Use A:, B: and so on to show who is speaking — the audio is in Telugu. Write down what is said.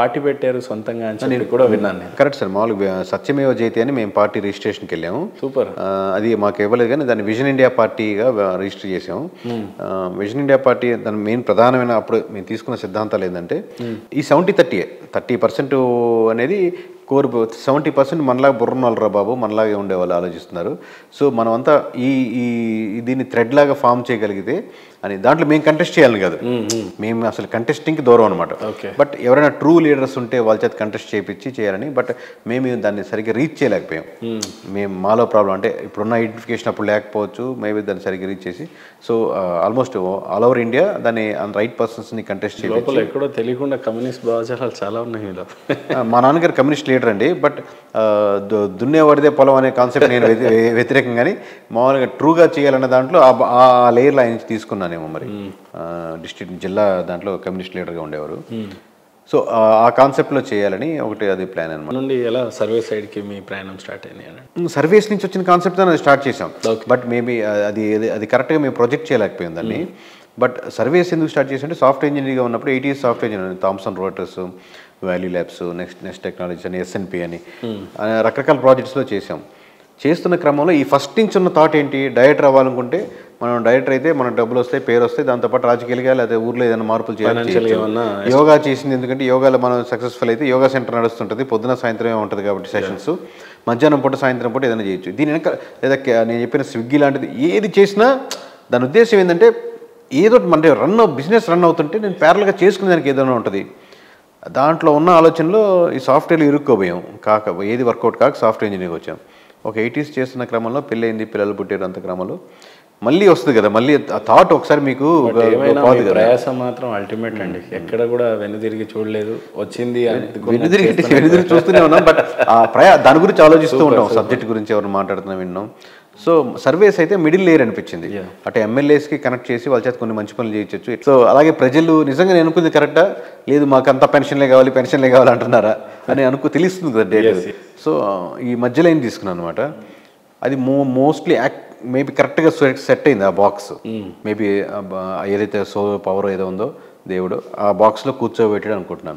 A: పార్టీ పెట్టారు సొంతంగా అని చెప్పి కూడా విన్నాను నేను.
B: Correct sir. మామూలుగా సత్యమేవ జయతే అని మేము పార్టీ రిజిస్ట్రేషన్కి వెళ్ళాము.
A: సూపర్.
B: అది మాకు ఇవ్వలేదు కానీ దాన్ని విజన్ ఇండియా పార్టీగా రిజిస్టర్ చేసాము. విజన్ ఇండియా పార్టీ దాని మెయిన్ ప్రధానమైన అప్పుడు మేము తీసుకున్న సిద్ధాంతాలు ఏంటంటే ఈ 30% అనేది కోర్ 70% మనలాగా బుర్రనోళ్ళరా బాబు, మనలాగే ఉండేవాళ్ళు ఆలోచిస్తున్నారు. సో మనమంతా ఈ దీన్ని థ్రెడ్ లాగా ఫామ్ చేయగలిగితే అని దాంట్లో మేము కంటెస్ట్ చేయాలని కాదు, మేము అసలు కంటెస్టింగ్కి దూరం అనమాట. బట్ ఎవరైనా ట్రూ లీడర్స్ ఉంటే వాళ్ళ చేత కంటెస్ట్ చేయాలని. బట్ మేము దాన్ని సరిగ్గా రీచ్ చేయలేకపోయాం. మేము మాలో ప్రాబ్లం అంటే ఇప్పుడున్న ఐడెంటిఫికేషన్ అప్పుడు లేకపోవచ్చు, మేబీ దాన్ని సరిగ్గా రీచ్ చేసి. So almost all over India దాన్ని రైట్ పర్సన్స్ని కంటెస్ట్ చేయాలి.
A: ఎక్కడో తెలియకుండా కమ్యూనిస్ట్ భావజాలాలు చాలా ఉన్నాయి మీలో.
B: మా నాన్నగారు కమ్యూనిస్ట్ లీడర్ అండి. బట్ దున్నేవాడిదే పొలం అనే కాన్సెప్ట్ నేను వ్యతిరేకం. కానీ మామూలుగా ట్రూగా చేయాలన్న దాంట్లో ఆ లేయర్లో ఆయన తీసుకున్నానేమో. మరి డిస్ట్రిక్ట్ జిల్లా దాంట్లో కమ్యూనిస్ట్ లీడర్గా ఉండేవారు. సో ఆ కాన్సెప్ట్లో చేయాలని ఒకటి అది ప్లాన్ అనమాట.
A: నుండి ఎలా సర్వీస్ సైడ్కి మీ ప్రయాణం స్టార్ట్ అయింది?
B: సర్వీస్ నుంచి వచ్చిన కాన్సెప్ట్తో స్టార్ట్ చేసాం. బట్ మేబీ అది కరెక్ట్గా మేము ప్రొజెక్ట్ చేయలేకపోయింది దాన్ని. బట్ సర్వీస్ ఎందుకు స్టార్ట్ చేసామంటే సాఫ్ట్వేర్ ఇంజనీర్గా ఉన్నప్పుడు 8 years software engineer, Thomson Reuters, Value Labs, next technologies అని, SNP అని రకరకాల ప్రాజెక్ట్స్లో చేసాం. చేస్తున్న క్రమంలో ఈ ఫస్ట్ నుంచి ఉన్న థాట్ ఏంటి, డైరెక్టర్ అవ్వాలనుకుంటే మనం డైరెక్టర్ అయితే మనకు డబ్బులు వస్తాయి, పేరు వస్తాయి, దాంతోపాటు రాజకీయాలుగా లేదా ఊర్లో ఏదైనా మార్పులు చేయాలి. యోగా చేసింది ఎందుకంటే యోగాలో మనం సక్సెస్ఫుల్ అయితే యోగా సెంటర్ నడుస్తుంటుంది, పొద్దున సాయంత్రమే ఉంటుంది కాబట్టి సెషన్స్, మధ్యాహ్నం పూట సాయంత్రం పూట ఏదైనా చేయొచ్చు. దీని వెనక లేదా నేను చెప్పిన స్విగ్గీ లాంటిది ఏది చేసినా దాని ఉద్దేశం ఏంటంటే ఏదో అంటే బిజినెస్ రన్ అవుతుంటే నేను ప్యారల్గా చేసుకునే దానికి ఏదైనా ఉంటుంది. దాంట్లో ఉన్న ఆలోచనలో ఈ సాఫ్ట్వేర్లో ఇరుక్కోపోయాం. ఏది వర్కౌట్ కాక సాఫ్ట్వేర్ ఇంజనీర్గా వచ్చాం. ఒక 8 years చేస్తున్న క్రమంలో పెళ్ళయింది, పిల్లలు పుట్టారు. అంత క్రమంలో మళ్ళీ వస్తుంది కదా, మళ్ళీ ఆ థాట్ ఒకసారి మీకు
A: ప్రయాసం మాత్రం అల్టిమేట్ అండి. ఎక్కడ కూడా వెనుదిరిగి చూడలేదు, వచ్చింది
B: వెనుదిరిగి చూస్తూనే ఉన్నాం. బట్ దాని గురించి ఆలోచిస్తూ ఉంటాం, సబ్జెక్ట్ గురించి ఎవరు మాట్లాడుతున్నా విన్నాం. సో సర్వేస్ అయితే మిడిల్ లేయర్ అనిపించింది. అటు ఎమ్మెల్యేస్కి కనెక్ట్ చేసి వాళ్ళ చేత కొన్ని మంచి పనులు చేయొచ్చు. సో అలాగే ప్రజలు నిజంగా నేను అనుకుంది కరెక్టా, లేదు మాకు అంతా పెన్షన్లే కావాలి అంటున్నారా అని తెలుస్తుంది కదా డేట్. సో ఈ మధ్యలో ఏం తీసుకున్నాను అనమాట. అది మోస్ట్లీ మేబీ కరెక్ట్గా సెట్ అయింది ఆ బాక్స్. మేబీ ఏదైతే పవర్ ఏదో ఉందో దేవుడు ఆ బాక్స్లో కూర్చోబెట్టాడు అనుకుంటున్నాను.